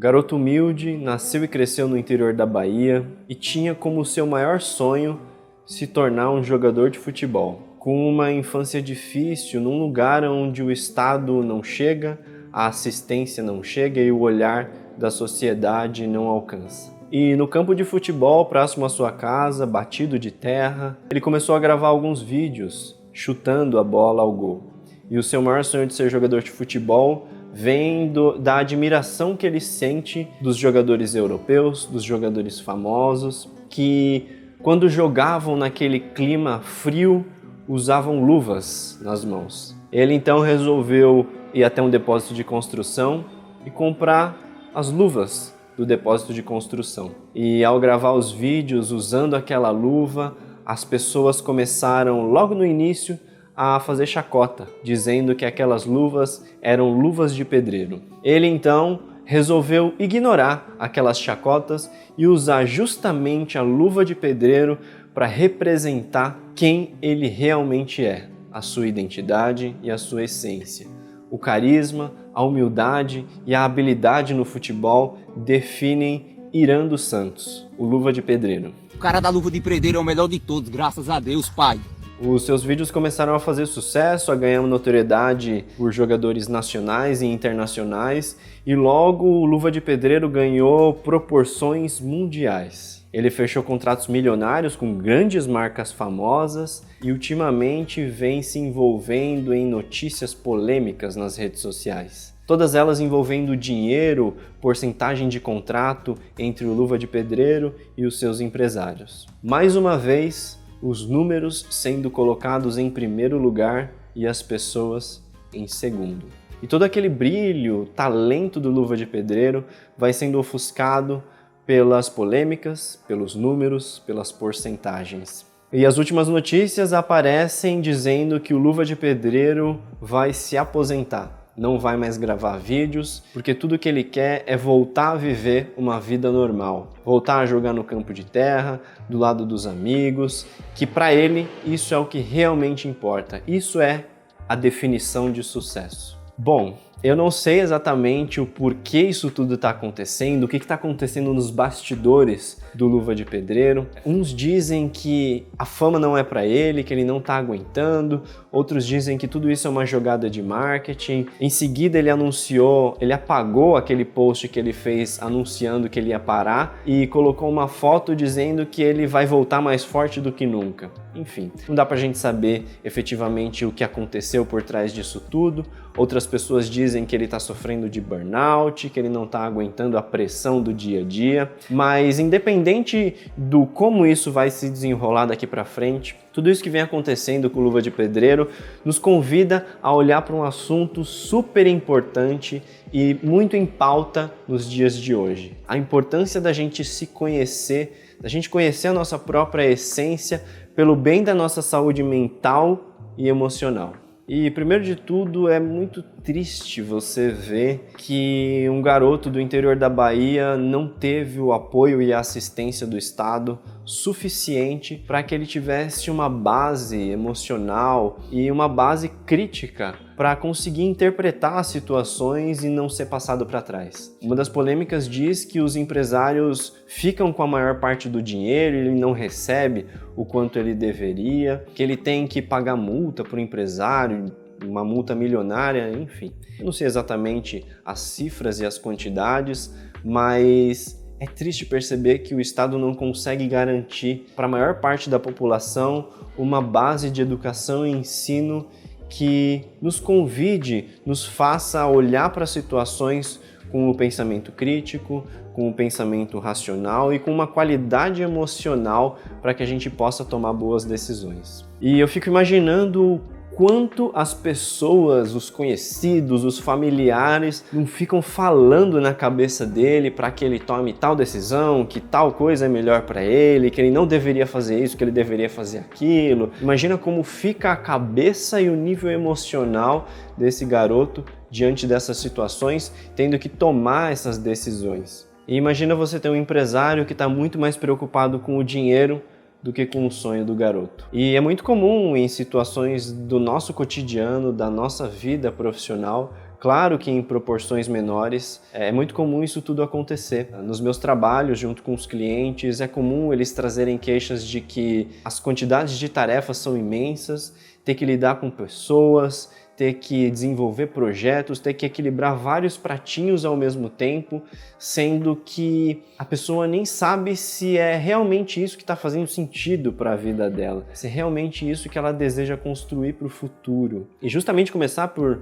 Garoto humilde, nasceu e cresceu no interior da Bahia e tinha como seu maior sonho se tornar um jogador de futebol. Com uma infância difícil, num lugar onde o Estado não chega, a assistência não chega e o olhar da sociedade não alcança. E no campo de futebol, próximo à sua casa, batido de terra, ele começou a gravar alguns vídeos chutando a bola ao gol. E o seu maior sonho de ser jogador de futebol vem da admiração que ele sente dos jogadores europeus, dos jogadores famosos, que quando jogavam naquele clima frio, usavam luvas nas mãos. Ele então resolveu ir até um depósito de construção e comprar as luvas do depósito de construção. E ao gravar os vídeos usando aquela luva, as pessoas começaram logo no início a fazer chacota, dizendo que aquelas luvas eram luvas de pedreiro. Ele então resolveu ignorar aquelas chacotas e usar justamente a luva de pedreiro para representar quem ele realmente é, a sua identidade e a sua essência. O carisma, a humildade e a habilidade no futebol definem Irã dos Santos, o Luva de Pedreiro. O cara da luva de pedreiro é o melhor de todos, graças a Deus, pai. Os seus vídeos começaram a fazer sucesso, a ganhar notoriedade por jogadores nacionais e internacionais, e logo o Luva de Pedreiro ganhou proporções mundiais. Ele fechou contratos milionários com grandes marcas famosas e ultimamente vem se envolvendo em notícias polêmicas nas redes sociais. Todas elas envolvendo dinheiro, porcentagem de contrato entre o Luva de Pedreiro e os seus empresários. Mais uma vez, os números sendo colocados em primeiro lugar e as pessoas em segundo. E todo aquele brilho, talento do Luva de Pedreiro vai sendo ofuscado pelas polêmicas, pelos números, pelas porcentagens. E as últimas notícias aparecem dizendo que o Luva de Pedreiro vai se aposentar. Não vai mais gravar vídeos, porque tudo que ele quer é voltar a viver uma vida normal. Voltar a jogar no campo de terra, do lado dos amigos, que para ele isso é o que realmente importa. Isso é a definição de sucesso. Bom, eu não sei exatamente o porquê isso tudo está acontecendo, o que está acontecendo nos bastidores do Luva de Pedreiro. Uns dizem que a fama não é para ele, que ele não está aguentando, outros dizem que tudo isso é uma jogada de marketing. Em seguida ele apagou aquele post que ele fez anunciando que ele ia parar e colocou uma foto dizendo que ele vai voltar mais forte do que nunca. Enfim, não dá pra gente saber efetivamente o que aconteceu por trás disso tudo. Outras pessoas dizem que ele está sofrendo de burnout, que ele não está aguentando a pressão do dia a dia. Mas independente do como isso vai se desenrolar daqui para frente, tudo isso que vem acontecendo com o Luva de Pedreiro nos convida a olhar para um assunto super importante e muito em pauta nos dias de hoje. A importância da gente se conhecer, da gente conhecer a nossa própria essência pelo bem da nossa saúde mental e emocional. E primeiro de tudo, é muito triste você ver que um garoto do interior da Bahia não teve o apoio e a assistência do Estado suficiente para que ele tivesse uma base emocional e uma base crítica para conseguir interpretar as situações e não ser passado para trás. Uma das polêmicas diz que os empresários ficam com a maior parte do dinheiro e ele não recebe o quanto ele deveria, que ele tem que pagar multa para o empresário, uma multa milionária, enfim. Eu não sei exatamente as cifras e as quantidades, mas é triste perceber que o Estado não consegue garantir para a maior parte da população uma base de educação e ensino que nos convide, nos faça olhar para situações com o pensamento crítico, com o pensamento racional e com uma qualidade emocional para que a gente possa tomar boas decisões. E eu fico imaginando quanto as pessoas, os conhecidos, os familiares não ficam falando na cabeça dele para que ele tome tal decisão, que tal coisa é melhor para ele, que ele não deveria fazer isso, que ele deveria fazer aquilo. Imagina como fica a cabeça e o nível emocional desse garoto diante dessas situações, tendo que tomar essas decisões. E imagina você ter um empresário que está muito mais preocupado com o dinheiro do que com o sonho do garoto. E é muito comum em situações do nosso cotidiano, da nossa vida profissional, Claro que em proporções menores, é muito comum isso tudo acontecer. Nos meus trabalhos, junto com os clientes, é comum eles trazerem queixas de que as quantidades de tarefas são imensas, ter que lidar com pessoas, ter que desenvolver projetos, ter que equilibrar vários pratinhos ao mesmo tempo, sendo que a pessoa nem sabe se é realmente isso que está fazendo sentido para a vida dela, se é realmente isso que ela deseja construir para o futuro. E justamente começar por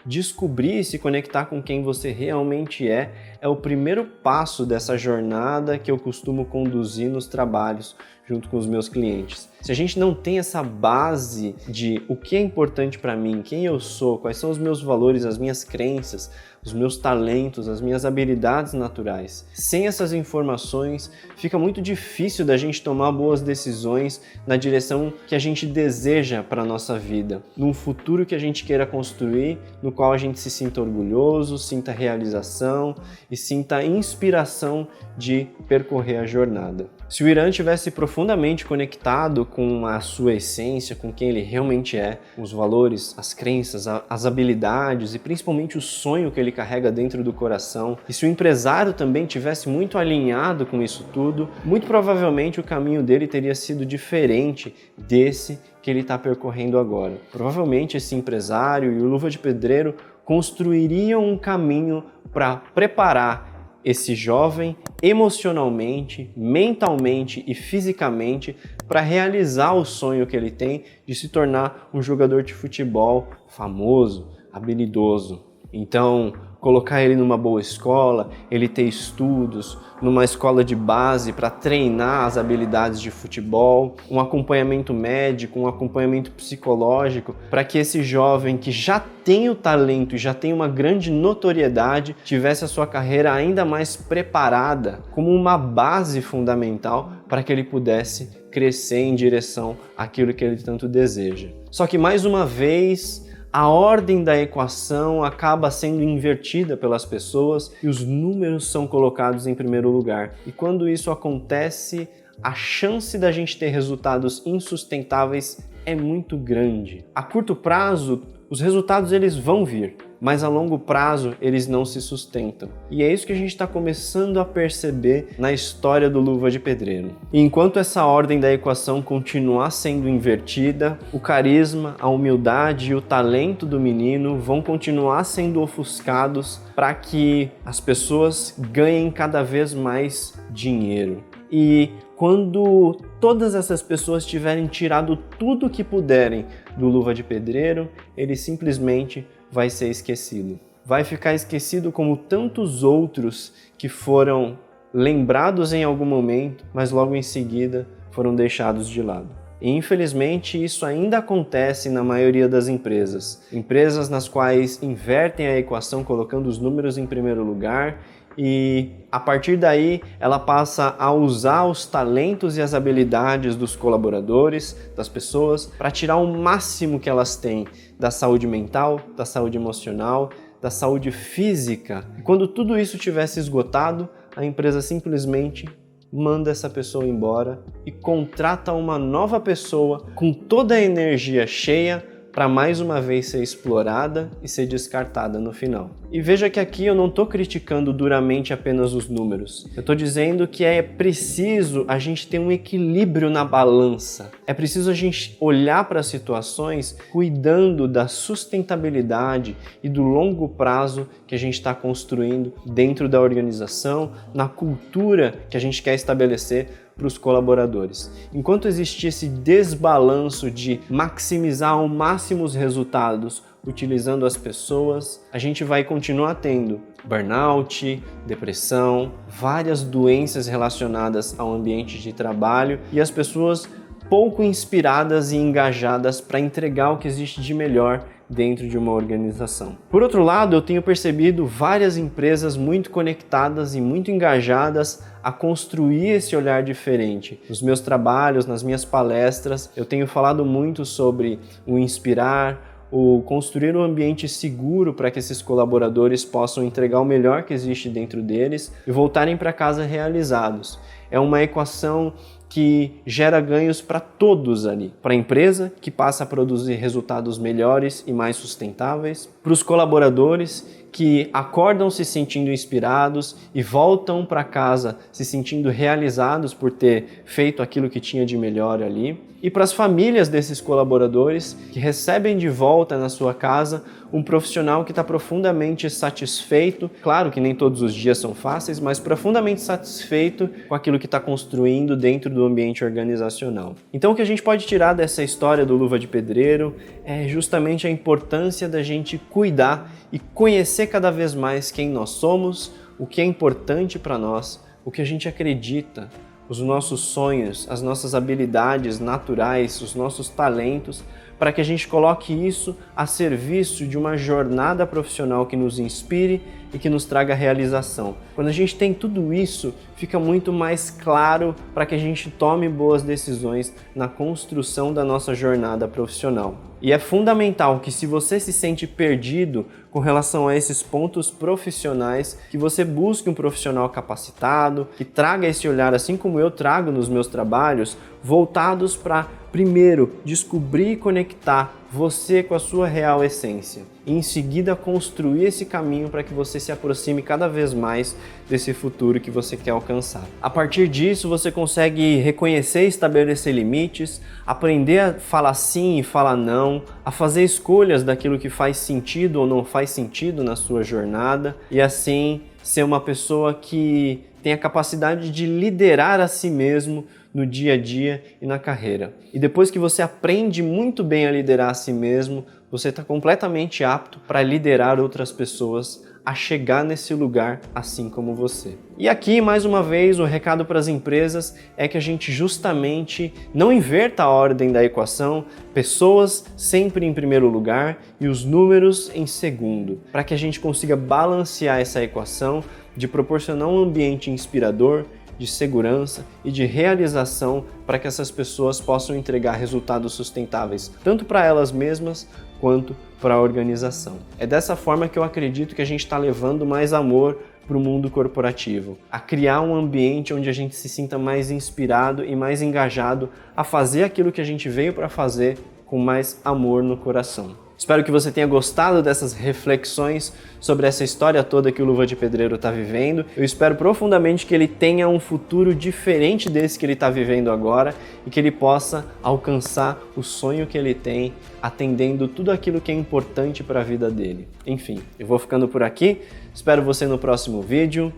descobrir e se conectar com quem você realmente é o primeiro passo dessa jornada que eu costumo conduzir nos trabalhos junto com os meus clientes. Se a gente não tem essa base de o que é importante para mim, quem eu sou, quais são os meus valores, as minhas crenças, os meus talentos, as minhas habilidades naturais, sem essas informações, fica muito difícil da gente tomar boas decisões na direção que a gente deseja para a nossa vida, num futuro que a gente queira construir, no qual a gente se sinta orgulhoso, sinta realização e sinta inspiração de percorrer a jornada. Se o Irã tivesse profundamente conectado com a sua essência, com quem ele realmente é, os valores, as crenças, as habilidades e principalmente o sonho que ele carrega dentro do coração, e se o empresário também tivesse muito alinhado com isso tudo, muito provavelmente o caminho dele teria sido diferente desse que ele está percorrendo agora. Provavelmente esse empresário e o Luva de Pedreiro construiriam um caminho para preparar esse jovem emocionalmente, mentalmente e fisicamente para realizar o sonho que ele tem de se tornar um jogador de futebol famoso, habilidoso. Então, colocar ele numa boa escola, ele ter estudos, numa escola de base para treinar as habilidades de futebol, um acompanhamento médico, um acompanhamento psicológico, para que esse jovem que já tem o talento e já tem uma grande notoriedade, tivesse a sua carreira ainda mais preparada, como uma base fundamental para que ele pudesse crescer em direção àquilo que ele tanto deseja. Só que mais uma vez, a ordem da equação acaba sendo invertida pelas pessoas e os números são colocados em primeiro lugar. E quando isso acontece, a chance da gente ter resultados insustentáveis é muito grande. A curto prazo, os resultados eles vão vir, mas a longo prazo eles não se sustentam. E é isso que a gente está começando a perceber na história do Luva de Pedreiro. E enquanto essa ordem da equação continuar sendo invertida, o carisma, a humildade e o talento do menino vão continuar sendo ofuscados para que as pessoas ganhem cada vez mais dinheiro. E quando todas essas pessoas tiverem tirado tudo que puderem do Luva de Pedreiro, ele simplesmente vai ser esquecido. Vai ficar esquecido como tantos outros que foram lembrados em algum momento, mas logo em seguida foram deixados de lado. E infelizmente isso ainda acontece na maioria das empresas. Empresas nas quais invertem a equação colocando os números em primeiro lugar e a partir daí ela passa a usar os talentos e as habilidades dos colaboradores, das pessoas, para tirar o máximo que elas têm da saúde mental, da saúde emocional, da saúde física. E quando tudo isso tiver se esgotado, a empresa simplesmente manda essa pessoa embora e contrata uma nova pessoa com toda a energia cheia para mais uma vez ser explorada e ser descartada no final. E veja que aqui eu não estou criticando duramente apenas os números. Eu estou dizendo que é preciso a gente ter um equilíbrio na balança. É preciso a gente olhar para as situações cuidando da sustentabilidade e do longo prazo que a gente está construindo dentro da organização, na cultura que a gente quer estabelecer para os colaboradores. Enquanto existir esse desbalanço de maximizar ao máximo os resultados utilizando as pessoas, a gente vai continuar tendo burnout, depressão, várias doenças relacionadas ao ambiente de trabalho e as pessoas pouco inspiradas e engajadas para entregar o que existe de melhor dentro de uma organização. Por outro lado, eu tenho percebido várias empresas muito conectadas e muito engajadas a construir esse olhar diferente. Nos meus trabalhos, nas minhas palestras, eu tenho falado muito sobre o inspirar, o construir um ambiente seguro para que esses colaboradores possam entregar o melhor que existe dentro deles e voltarem para casa realizados. É uma equação que gera ganhos para todos ali. Para a empresa, que passa a produzir resultados melhores e mais sustentáveis. Para os colaboradores, que acordam se sentindo inspirados e voltam para casa se sentindo realizados por ter feito aquilo que tinha de melhor ali. E para as famílias desses colaboradores, que recebem de volta na sua casa um profissional que está profundamente satisfeito, claro que nem todos os dias são fáceis, mas profundamente satisfeito com aquilo que está construindo dentro do ambiente organizacional. Então o que a gente pode tirar dessa história do Luva de Pedreiro é justamente a importância da gente cuidar e conhecer cada vez mais quem nós somos, o que é importante para nós, o que a gente acredita, os nossos sonhos, as nossas habilidades naturais, os nossos talentos, para que a gente coloque isso a serviço de uma jornada profissional que nos inspire e que nos traga realização. Quando a gente tem tudo isso, fica muito mais claro para que a gente tome boas decisões na construção da nossa jornada profissional. E é fundamental que, se você se sente perdido com relação a esses pontos profissionais, que você busque um profissional capacitado, que traga esse olhar, assim como eu trago nos meus trabalhos, voltados para, primeiro, descobrir e conectar você com a sua real essência. E em seguida construir esse caminho para que você se aproxime cada vez mais desse futuro que você quer alcançar. A partir disso, você consegue reconhecer e estabelecer limites, aprender a falar sim e falar não, a fazer escolhas daquilo que faz sentido ou não faz sentido na sua jornada e assim ser uma pessoa que tem a capacidade de liderar a si mesmo no dia a dia e na carreira. E depois que você aprende muito bem a liderar a si mesmo, você está completamente apto para liderar outras pessoas a chegar nesse lugar assim como você. E aqui, mais uma vez, o recado para as empresas é que a gente justamente não inverta a ordem da equação, pessoas sempre em primeiro lugar e os números em segundo, para que a gente consiga balancear essa equação de proporcionar um ambiente inspirador, de segurança e de realização para que essas pessoas possam entregar resultados sustentáveis, tanto para elas mesmas quanto para a organização. É dessa forma que eu acredito que a gente está levando mais amor para o mundo corporativo, a criar um ambiente onde a gente se sinta mais inspirado e mais engajado a fazer aquilo que a gente veio para fazer com mais amor no coração. Espero que você tenha gostado dessas reflexões sobre essa história toda que o Luva de Pedreiro está vivendo. Eu espero profundamente que ele tenha um futuro diferente desse que ele está vivendo agora e que ele possa alcançar o sonho que ele tem, atendendo tudo aquilo que é importante para a vida dele. Enfim, eu vou ficando por aqui. Espero você no próximo vídeo.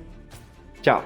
Tchau!